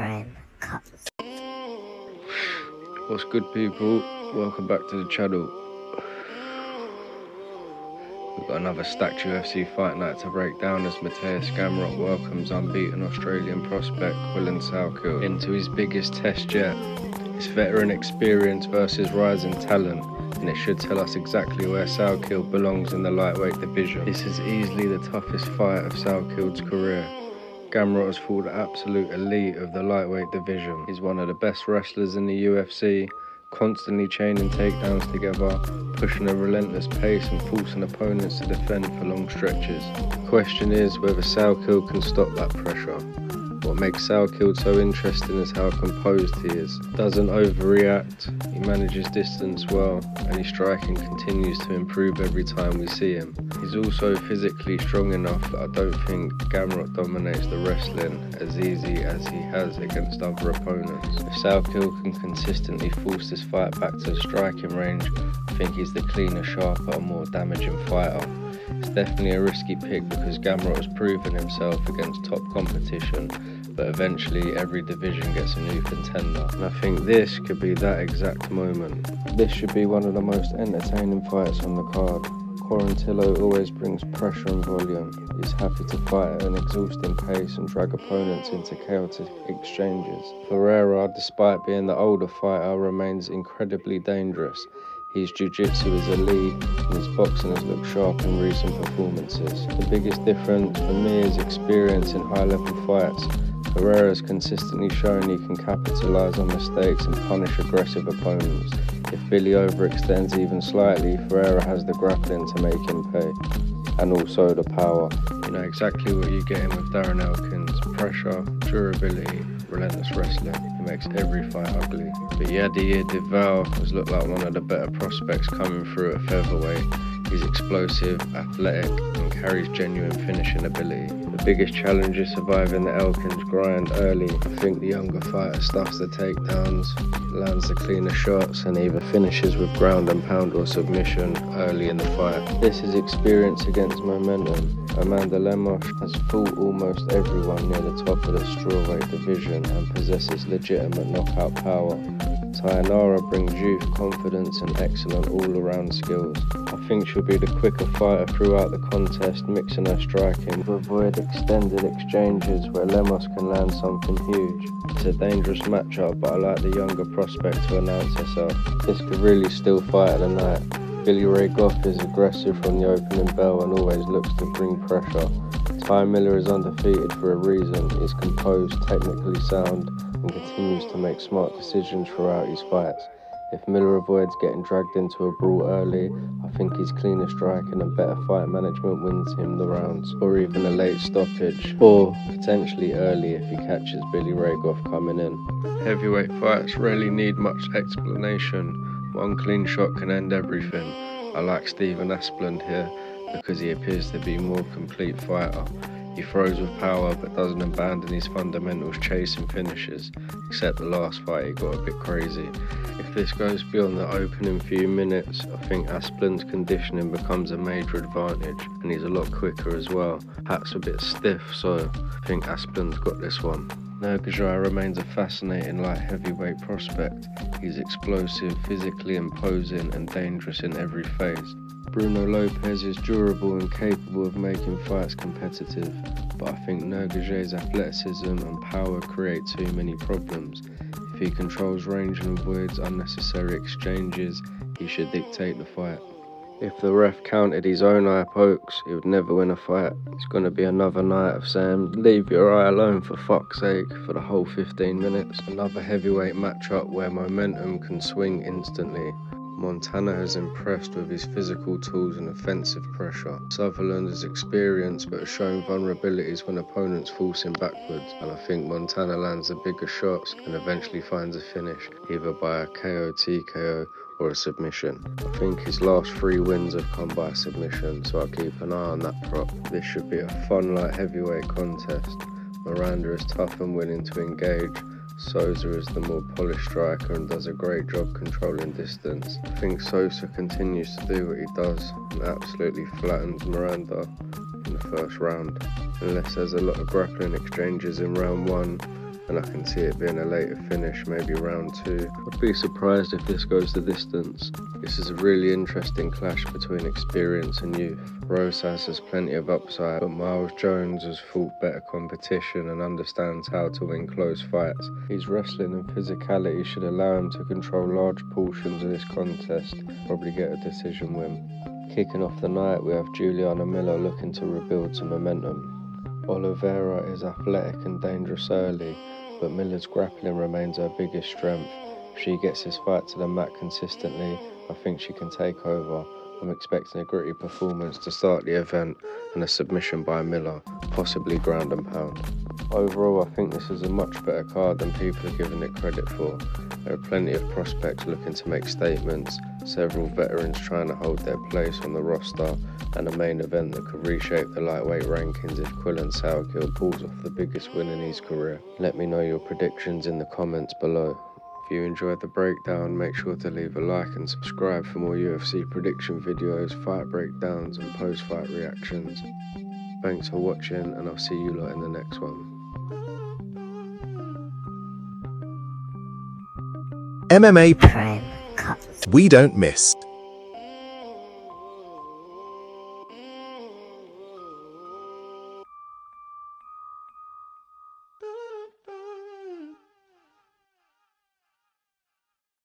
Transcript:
Prime Cuts. What's good, people? Welcome back to the channel. We've got another stacked UFC fight night to break down as Mateusz Gamrot welcomes unbeaten Australian prospect Quillan Salkilld into his biggest test yet. It's veteran experience versus rising talent, and it should tell us exactly where Salkilld belongs in the lightweight division. This is easily the toughest fight of Salkild's career. Gamrot has fought the absolute elite of the lightweight division. He's one of the best wrestlers in the UFC, constantly chaining takedowns together, pushing a relentless pace and forcing opponents to defend for long stretches. The question is whether Salkilld can stop that pressure. What makes Salkilld so interesting is how composed he is. Doesn't overreact, he manages distance well, and his striking continues to improve every time we see him. He's also physically strong enough that I don't think Gamrot dominates the wrestling as easy as he has against other opponents. If Salkilld can consistently force this fight back to the striking range, I think he's the cleaner, sharper and more damaging fighter. It's definitely a risky pick because Gamrot has proven himself against top competition, but eventually every division gets a new contender, and I think this could be that exact moment. This should be one of the most entertaining fights on the card. Quarantillo always brings pressure and volume. He's happy to fight at an exhausting pace and drag opponents into chaotic exchanges. Ferreira, despite being the older fighter, remains incredibly dangerous. His jiu-jitsu is elite and his boxing has looked sharp in recent performances. The biggest difference for me is experience in high-level fights. Ferreira has consistently shown he can capitalise on mistakes and punish aggressive opponents. If Billy overextends even slightly, Ferreira has the grappling to make him pay. And also the power. You know exactly what you're getting with Darren Elkins. Pressure, durability, relentless wrestling. He makes every fight ugly. But Yadier has looked like one of the better prospects coming through at featherweight. He's explosive, athletic, and carries genuine finishing ability. The biggest challenge is surviving the Elkins grind early. I think the younger fighter stuffs the takedowns, lands the cleaner shots, and either finishes with ground and pound or submission early in the fight. This is experience against momentum. Lemos has fought almost everyone near the top of the strawweight division and possesses legitimate knockout power. Thainara brings youth, confidence and excellent all-around skills. I think she'll be the quicker fighter throughout the contest, mixing her striking to avoid extended exchanges where Lemos can land something huge. It's a dangerous matchup, but I like the younger prospect to announce herself. This could really still fight of the night. Goff is aggressive from the opening bell and always looks to bring pressure. Miller is undefeated for a reason. He's composed, technically sound, and continues to make smart decisions throughout his fights. If Miller avoids getting dragged into a brawl early, I think his cleaner striking and better fight management wins him the rounds, or even a late stoppage, or potentially early if he catches Goff coming in. Heavyweight fights rarely need much explanation. One clean shot can end everything. I like Asplund here because he appears to be a more complete fighter. He throws with power but doesn't abandon his fundamentals chasing finishes, except the last fight he got a bit crazy. If this goes beyond the opening few minutes, I think Asplund's conditioning becomes a major advantage, and he's a lot quicker as well. Pat's a bit stiff, so I think Asplund's got this one. Nurgozhay remains a fascinating light heavyweight prospect. He's explosive, physically imposing and dangerous in every phase. Bruno Lopes is durable and capable of making fights competitive, but I think Nurgozhay's athleticism and power create too many problems. If he controls range and avoids unnecessary exchanges, he should dictate the fight. If the ref counted his own eye pokes, he would never win a fight. It's going to be another night of saying, leave your eye alone for fuck's sake, for the whole 15 minutes. Another heavyweight matchup where momentum can swing instantly. Montanha has impressed with his physical tools and offensive pressure. Sutherland is experienced but has shown vulnerabilities when opponents force him backwards, and I think Montanha lands the bigger shots and eventually finds a finish, either by a KO, TKO or a submission. I think his last 3 wins have come by submission, so I'll keep an eye on that prop. This should be a fun light heavyweight contest. Miranda is tough and willing to engage. Sousa is the more polished striker and does a great job controlling distance. I think Sousa continues to do what he does and absolutely flattens Miranda in the first round. Unless there's a lot of grappling exchanges in round 1, and I can see it being a later finish, maybe round 2. I'd be surprised if this goes the distance. This is a really interesting clash between experience and youth. Rosas has plenty of upside, but Miles Jones has fought better competition and understands how to win close fights. His wrestling and physicality should allow him to control large portions of this contest, probably get a decision win. Kicking off the night, we have Juliana Miller looking to rebuild some momentum. Oliveira is athletic and dangerous early, but Miller's grappling remains her biggest strength. If she gets this fight to the mat consistently, I think she can take over. I'm expecting a gritty performance to start the event and a submission by Miller, possibly ground and pound. Overall, I think this is a much better card than people are giving it credit for. There are plenty of prospects looking to make statements, several veterans trying to hold their place on the roster, and a main event that could reshape the lightweight rankings if Quillan Salkilld pulls off the biggest win in his career. Let me know your predictions in the comments below. If you enjoyed the breakdown, make sure to leave a like and subscribe for more UFC prediction videos, fight breakdowns and post-fight reactions. Thanks for watching, and I'll see you lot in the next one. MMA Prime Cuts. We don't miss.